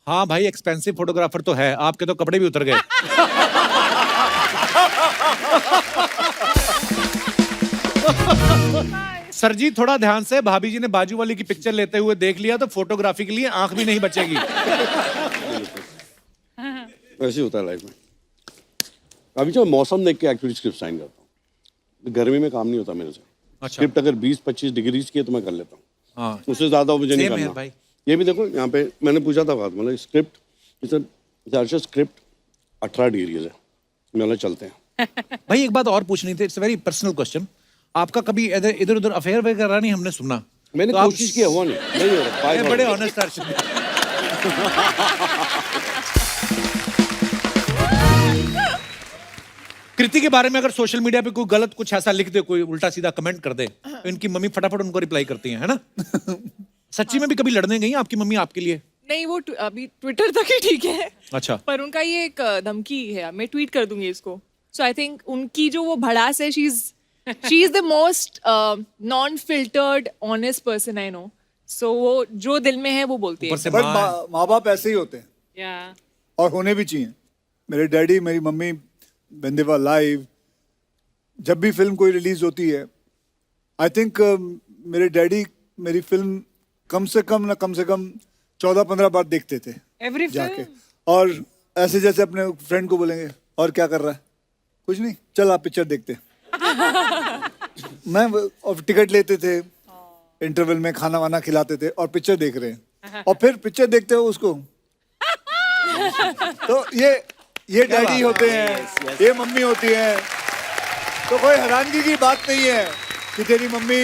हाँ भाई, expensive photographer तो है, आपके तो कपड़े भी उतर गए। सर जी थोड़ा ध्यान से, भाभी जी ने बाजू वाली की पिक्चर लेते हुए देख लिया तो फोटोग्राफी के लिए आंख भी नहीं बचेगी। ऐसे होता है लाइफ में। अभी जो मौसम देख के एक्चुअली स्क्रिप्ट साइन करता हूँ, गर्मी में काम नहीं होता मेरे से। अच्छा। स्क्रिप्ट अगर 20-25 डिग्रीज की है तो मैं कर लेता हूँ। हाँ। उससे ज्यादा मुझे नहीं Same है करना भाई। ये भी देखो यहाँ पे मैंने पूछा था बात, मतलब स्क्रिप्ट स्क्रिप्ट 18 डिग्रीज है, मतलब चलते हैं। भाई एक बात और पूछनी थी, इट्स वेरी पर्सनल क्वेश्चन। आपका कभी इधर उधर अफेयर वगैरह नहीं हमने सुना? मैंने तो कोशिश की, हुआ नहीं हो रहा। ये बड़े ऑनेस्ट अर्शद। कृति के बारे में अगर सोशल मीडिया पे कोई गलत कुछ ऐसा लिख दे, कोई उल्टा सीधा कमेंट कर दे, तो इनकी मम्मी फटाफट उनको रिप्लाई करती है ना? सच्ची में भी कभी लड़ने गई आपकी मम्मी आपके लिए? नहीं, वो अभी ट्विटर तक ही ठीक है। अच्छा। पर उनका ये एक धमकी है, मैं ट्वीट कर दूंगी इसको। सो आई थिंक उनकी जो वो भड़ास है, she is the most non filtered honest person I know. So वो जो दिल में है वो बोलती है। ऊपर से बट माँ माँ बाप ऐसे ही होते हैं Yeah. और होने भी चाहिए। मेरे डैडी मेरी mummy when they were alive, जब भी फिल्म कोई रिलीज होती है, आई थिंक मेरे डैडी मेरी फिल्म कम से कम 14-15 बार देखते थे Every जाके। film? और ऐसे जैसे अपने फ्रेंड को बोलेंगे और क्या कर रहा है, कुछ नहीं, चल आप पिक्चर देखते मैं और टिकट लेते थे, इंटरवल में खाना वाना खिलाते थे और पिक्चर देख रहे हैं, और फिर पिक्चर देखते हो उसको। तो ये डैडी होते हैं, ये मम्मी होती है। तो कोई हैरानगी की बात नहीं है कि तेरी मम्मी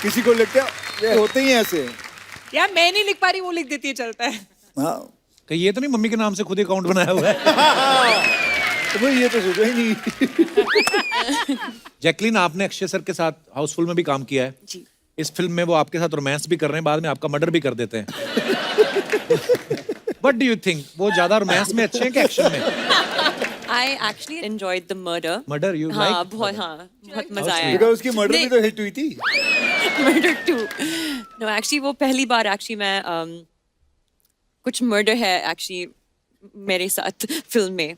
किसी को लिखते ये होते ही हैं ऐसे। यार मैं नहीं लिख पा रही, वो लिख देती है, चलता है। हाँ, कहीं ये तो नहीं मम्मी के नाम से खुद अकाउंट बनाया हुआ है? तो भाई ये तो सोचा ही नहीं। जैकलीन, आपने अक्षय सर के साथ हाउसफुल में भी काम किया है जी। इस फिल्म में वो आपके साथ रोमांस भी कर रहे हैं, बाद में आपका मर्डर भी कर देते हैं। What do you think? वो ज्यादा रोमांस में अच्छे हैं कि एक्शन में? I actually enjoyed the murder. Murder you हाँ, लाइक? बहुत मजा आया। बिकॉज उसकी मर्डर भी नहीं, तो हिट हुई थी। murder too. No, actually वो पहली बार actually मैं कुछ murder है actually मेरे साथ फिल्म में,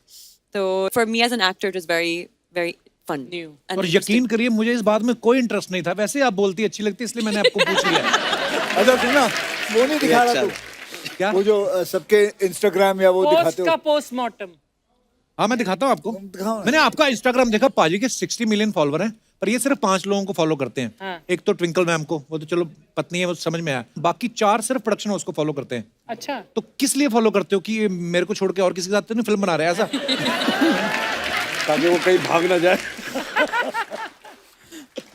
तो for me as an actor it was very very fun. New. और यकीन करिए मुझे इस बात में कोई इंटरेस्ट नहीं था, वैसे आप बोलती अच्छी लगती इसलिए मैंने आपको पूछ लिया। अच्छा सुनना, वो नहीं दिखा रहा तू, क्या? वो जो सबके इंस्टाग्राम या वो दिखाते हो। पोस्टमार्टम। हाँ मैं दिखाता हूँ आपको। दिखाओ ना। मैंने आपका इंस्टाग्राम देखा, पाजी के 60 मिलियन फॉलोवर हैं, पर ये सिर्फ 5 लोगों को फॉलो करते हैं। हाँ। एक तो ट्विंकल मैम को, वो तो चलो पत्नी है, वो समझ में आया, बाकी 4 सिर्फ प्रोडक्शन हाउस को फॉलो करते हैं। अच्छा। तो किस लिए फॉलो करते हो कि ये मेरे को छोड़ के और किसी के साथ तो नहीं फिल्म बना रहे हैं ऐसा? ताकि वो कहीं भाग ना जाए।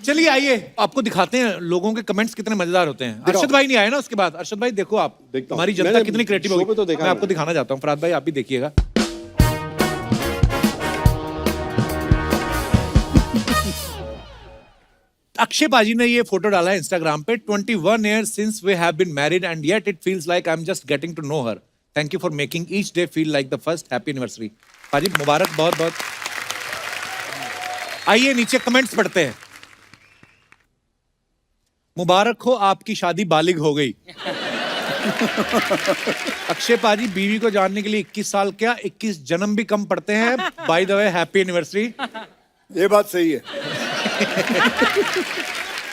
चलिए आइए आपको दिखाते हैं लोगों के कमेंट्स कितने मजेदार होते हैं। अरशद भाई नहीं आए ना उसके बाद। अरशद भाई देखो आप, देखता हूँ। हमारी जनता मैंने कितनी क्रिएटिव शो होगी। पे तो देखा मैं आपको मैंने। दिखाना चाहता हूँ। फराद भाई आप भी देखिएगा। अक्षय पाजी ने ये फोटो डाला है इंस्टाग्राम पे। 21 years since we have been married and yet it feels like I'm just getting to know her. Thank you for making each day feel like the first happy anniversary. पाजी मुबारक बहुत बहुत। आइए नीचे comments पढ़ते हैं। मुबारक हो आपकी शादी बालिग हो गई। अक्षय पाजी बीवी को जानने के लिए 21 साल क्या 21 जन्म भी कम पड़ते हैं। By the way happy anniversary. ये बात सही है।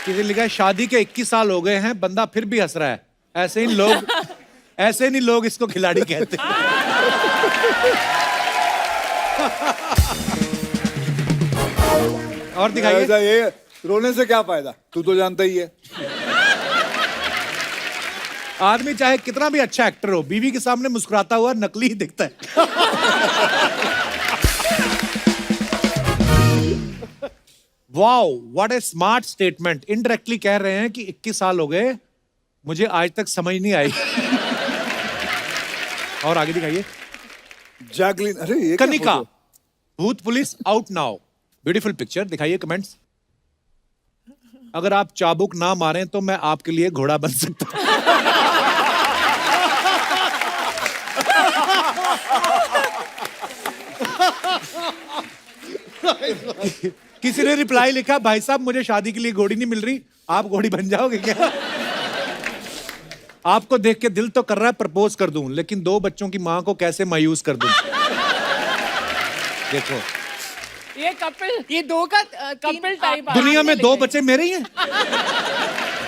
किसी ने लिखा है शादी के 21 साल हो गए हैं, बंदा फिर भी हंस रहा है। ऐसे नहीं लोग इसको खिलाड़ी कहते हैं। और दिखाइए। ऐसा ये रोने से क्या फायदा, तू तो जानता ही है। आदमी चाहे कितना भी अच्छा एक्टर हो, बीवी के सामने मुस्कुराता हुआ नकली ही दिखता है। Wow what A smart statement. Indirectly कह रहे हैं कि 21 साल हो गए, मुझे आज तक समझ नहीं आई। और आगे दिखाइए। जैकलीन, अरे ये क्या कनिका, फोटो? भूत police out now. Beautiful picture. दिखाइए कमेंट्स। अगर आप चाबुक ना मारें तो मैं आपके लिए घोड़ा बन सकता हूं। किसी ने रिप्लाई लिखा, भाई साहब मुझे शादी के लिए घोड़ी नहीं मिल रही, आप घोड़ी बन जाओगे क्या? आपको देख के दिल तो कर रहा है प्रपोज कर दूं, लेकिन 2 बच्चों की मां को कैसे मायूस कर दूं। देखो ये कपल, ये 2 का कपल टाइप। दुनिया में 2 बच्चे मेरे ही हैं,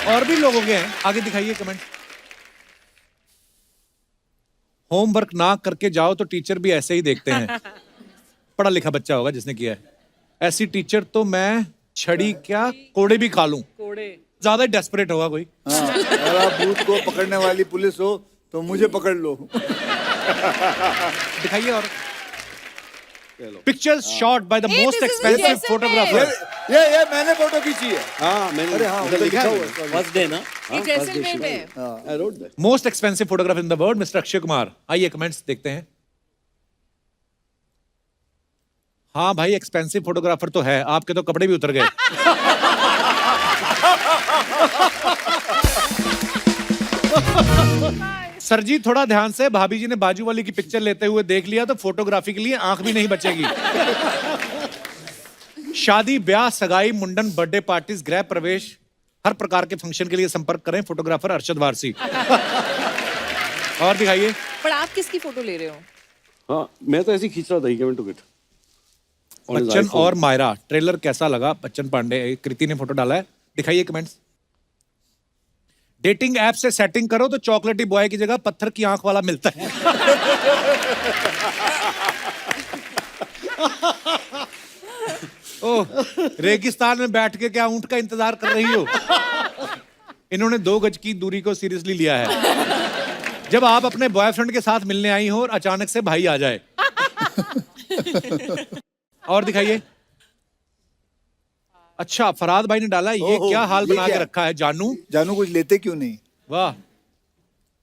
और भी लोगों के हैं। आगे दिखाइए कमेंट। होमवर्क ना करके जाओ तो टीचर भी ऐसे ही देखते हैं। पढ़ा लिखा बच्चा होगा जिसने किया है। ऐसी टीचर तो मैं छड़ी क्या कोड़े भी खा लूं। कोड़े ज्यादा ही डेस्परेट होगा कोई। हाँ, अगर आप भूत को पकड़ने वाली पुलिस हो तो मुझे पकड़ लो। दिखाइए और pictures shot by the most this is expensive Jaisalmer. Photographer. ये मैंने फोटो खींची है। हाँ मैंने अरे हाँ, इधर लिखा हुआ है। फर्स्ट डे ना ये जैसलमेर में है। I wrote that. Most expensive photographer in the world mister Akshay Kumar. आइए कमेंट्स देखते हैं। हाँ भाई एक्सपेंसिव फोटोग्राफर तो है, आपके तो कपड़े भी उतर गए। सर जी थोड़ा ध्यान से, भाभी जी ने बाजू वाली की पिक्चर लेते हुए देख लिया तो फोटोग्राफी के लिए आंख भी नहीं बचेगी। शादी, ब्याह, सगाई, मुंडन, बर्थडे पार्टीज, गृह प्रवेश, हर प्रकार के फंक्शन के लिए संपर्क करें फोटोग्राफर अरशद वारसी। और दिखाइए। पर आप किसकी फोटो ले रहे हो? हाँ मैं तो ऐसे ही खींच रहा था, he came and took it. On his Bachchan iPhone. और मायरा ट्रेलर कैसा लगा? बच्चन पांडे, कृति ने फोटो डाला है, दिखाइए कमेंट्स। डेटिंग ऐप से सेटिंग करो तो चॉकलेटी बॉय की जगह पत्थर की आंख वाला मिलता है। ओह, रेगिस्तान में बैठ के क्या ऊंट का इंतजार कर रही हो? इन्होंने 2 गज की दूरी को सीरियसली लिया है। जब आप अपने बॉयफ्रेंड के साथ मिलने आई हो और अचानक से भाई आ जाए। और दिखाइए। अच्छा फरहाद भाई ने डाला, ये ओहो, क्या हाल ये बना के क्या? रखा है जानू? जानू कुछ लेते क्यों नहीं? वाह,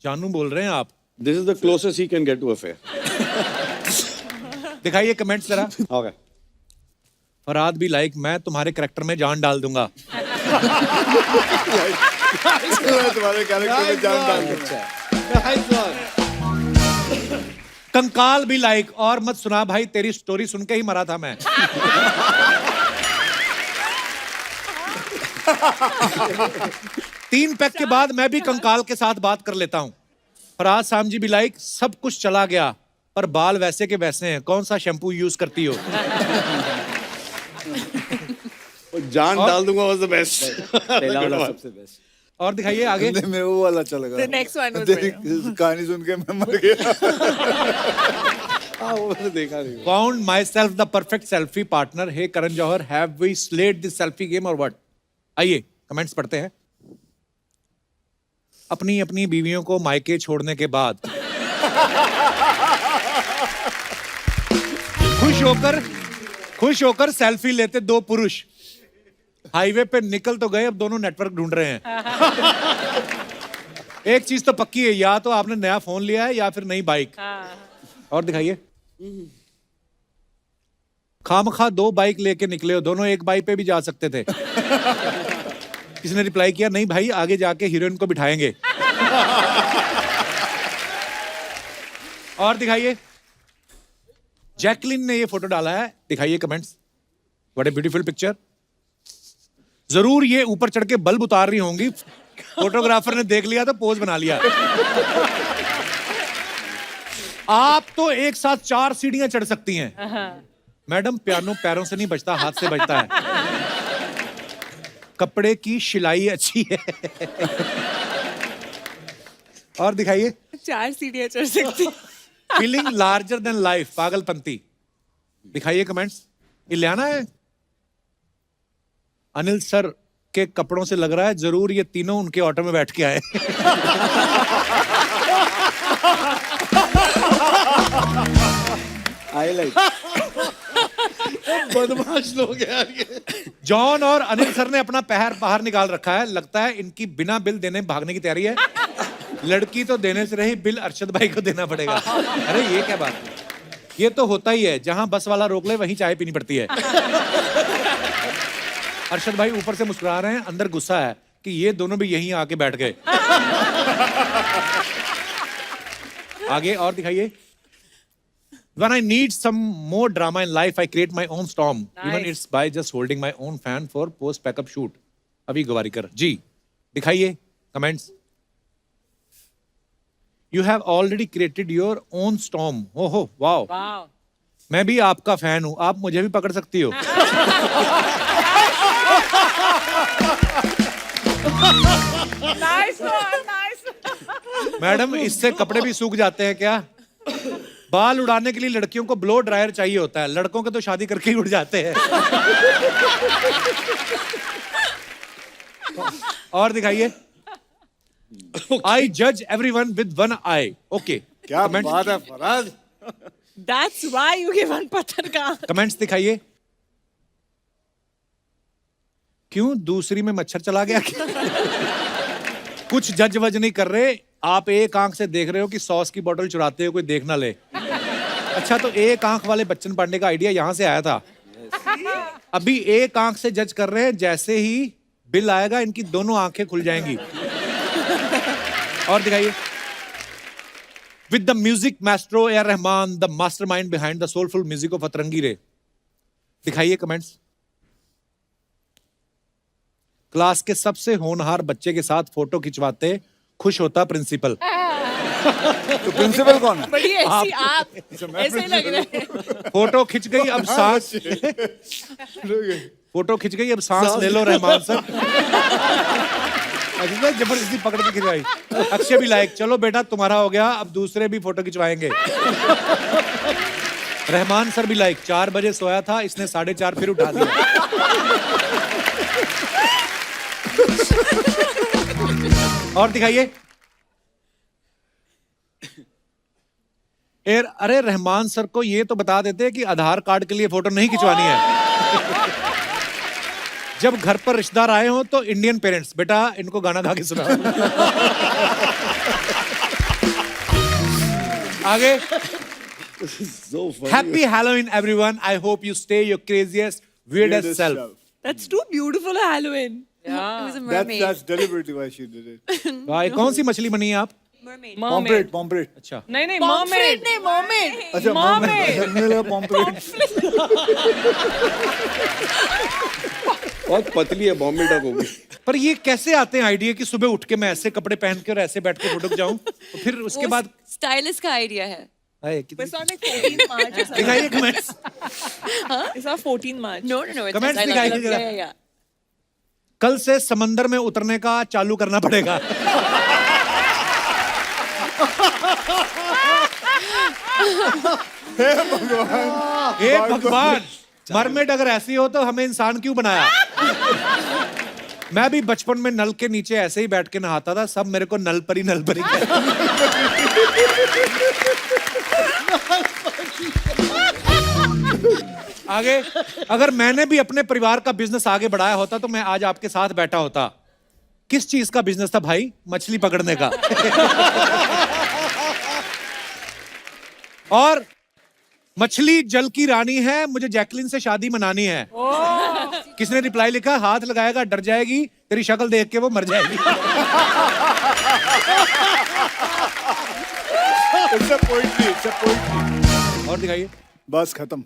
जानू बोल रहे हैं आप। This is the closest he can get to a fair. दिखाइए कमेंट्स जरा। Okay. फरहाद भी लाइक, मैं तुम्हारे करेक्टर में जान डाल दूंगा। तुम्हारे कैरेक्टर में जान डाल दूंगा। कंकाल भी लाइक, और मत सुना भाई, तेरी स्टोरी सुन के ही मरा था मैं। 3 पैक के बाद मैं भी कंकाल के साथ बात कर लेता हूं। फरहाद सामजी भी लाइक, सब कुछ चला गया पर बाल वैसे के वैसे हैं, कौन सा शैम्पू यूज करती हो? जान डाल दूंगा was the best. पहला वाला सबसे बेस्ट। और दिखाइए आगे। नहीं, मेरे वो वाला अच्छा लगा। The next one was तेरी कहानी सुन के मैं मर गया। हाँ वो मैंने देखा नहीं। Found myself the perfect selfie partner. Hey Karan Johar, have we slayed this selfie game or what? आइए कमेंट्स पढ़ते हैं। अपनी अपनी बीवियों को मायके छोड़ने के बाद खुश होकर सेल्फी लेते 2 पुरुष हाईवे पे निकल तो गए, अब दोनों नेटवर्क ढूंढ रहे हैं। एक चीज तो पक्की है, या तो आपने नया फोन लिया है या फिर नई बाइक। और दिखाइए। खामखा 2 बाइक लेके निकले हो, दोनों एक बाइक पे भी जा सकते थे। किसी ने रिप्लाई किया, नहीं भाई आगे जाके हीरोइन को बिठाएंगे। और दिखाइए। जैकलिन ने ये फोटो डाला है, दिखाइए comments. What a beautiful picture. जरूर ये ऊपर चढ़ के बल्ब उतार रही होंगी, फोटोग्राफर ने देख लिया तो पोज बना लिया। आप तो एक साथ 4 सीढ़ियां चढ़ सकती हैं। मैडम पियानो पैरों से नहीं बजता, हाथ से बजता है। कपड़े की सिलाई अच्छी है। और दिखाइए। 4 सीढ़ियां चढ़ सकती। फीलिंग लार्जर देन लाइफ, पागलपंती। दिखाइए कमेंट्स। इलियाना है। अनिल सर के कपड़ों से लग रहा है जरूर ये तीनों उनके ऑटो में बैठ के आए। I like. बदमाश लोग यार ये। जॉन और अनिल सर ने अपना पैर बाहर निकाल रखा है, लगता है इनकी बिना बिल देने भागने की तैयारी है। लड़की तो देने से रही, बिल अरशद भाई को देना पड़ेगा। अरे ये क्या बात है? ये तो होता ही है, जहां बस वाला रोक ले वहीं चाय पीनी पड़ती है। अरशद भाई ऊपर से मुस्कुरा रहे हैं, अंदर गुस्सा है कि ये दोनों भी यहीं आके बैठ गए। आगे और दिखाइए। When I need some more drama in life, I create my own storm. Even it's by just holding my own fan for post backup shoot. अभी गवारीकर जी दिखाइए comments. You have already created your own storm. Oh, wow. Wow. मैं भी आपका fan हूं, आप मुझे भी पकड़ सकती हो. Nice one, nice. मैडम, इससे कपड़े भी सूख जाते हैं क्या? बाल उड़ाने के लिए लड़कियों को ब्लो ड्रायर चाहिए होता है, लड़कों के तो शादी करके ही उड़ जाते हैं. और दिखाइए. I judge everyone with one eye. Okay. क्या Comments- बात है Faraz. That's why you give one पत्थर का. कमेंट्स दिखाइए. क्यों दूसरी में मच्छर चला गया? कुछ जज वज नहीं कर रहे, आप एक आंख से देख रहे हो कि सॉस की बोतल चुराते हुए कोई देख ना ले. अच्छा, तो एक आंख वाले बच्चन पांडे का आइडिया यहां से आया था. अभी एक आंख से जज कर रहे हैं, जैसे ही बिल आएगा इनकी दोनों आंखें खुल जाएंगी. और दिखाइए. With the music maestro A.R. Rahman, the mastermind behind the soulful music of अतरंगी रे. दिखाइए कमेंट्स. क्लास के सबसे होनहार बच्चे के साथ फोटो खिंचवाते खुश होता प्रिंसिपल. तो प्रिंसिपल कौन है? बड़ी ऐसी आप ऐसे लग रहे हैं. फोटो खिंच गई, अब सांस. फोटो खिंच गई, अब सांस ले लो रहमान सर. जबरदस्ती पकड़ के खिंचवाई. अक्षय भी लाइक, चलो बेटा तुम्हारा हो गया, अब दूसरे भी फोटो खिंचवाएंगे. रहमान सर भी लाइक, 4 बजे सोया था, इसने 4:30 फिर उठा दिया. और दिखाइए. अरे रहमान सर को ये तो बता देते कि आधार कार्ड के लिए फोटो नहीं खिंचवानी है. जब घर पर रिश्तेदार आए हो तो इंडियन पेरेंट्स, बेटा इनको गाना गा के सुनाओ. आगे. So funny. Happy Halloween everyone. I hope you stay your craziest, weirdest self. That's too beautiful a Halloween. It was a That's mermaid. deliberately why she did it. भाई कौन सी मछली बनी है आप? Mermaid. Pomfret, pomfret. अच्छा. नहीं नहीं mermaid नहीं mermaid. अच्छा Mermaid. मुझे लगा pomfret. बहुत पतली है, बॉम्बे डक होगी. पर ये कैसे आते हैं आइडिया कि सुबह उठ के मैं ऐसे कपड़े पहन के और ऐसे बैठ के फोटो खिंचाऊं, और फिर उसके बाद स्टाइलिस्ट का आइडिया है. हाय, कितनी- It's on like 14 March or something. दिखाइए comments. It's on 14 March. No. It's Comments I love दिखाइए it. जरा. Yeah. कल से समंदर में उतरने का चालू करना पड़ेगा. हे भगवान, मरमेड अगर ऐसी हो तो हमें इंसान क्यों बनाया? मैं भी बचपन में नल के नीचे ऐसे ही बैठ के नहाता था, सब मेरे को नल परी कहते. आगे. अगर मैंने भी अपने परिवार का बिजनेस आगे बढ़ाया होता तो मैं आज आपके साथ बैठा होता. किस चीज का बिजनेस था भाई? मछली पकड़ने का. और मछली जल की रानी है, मुझे जैकलिन से शादी मनानी है. किसने रिप्लाई लिखा? हाथ लगाएगा डर जाएगी, तेरी शक्ल देख के वो मर जाएगी. It's a poetry. It's a poetry. और दिखाइए. बस खत्म.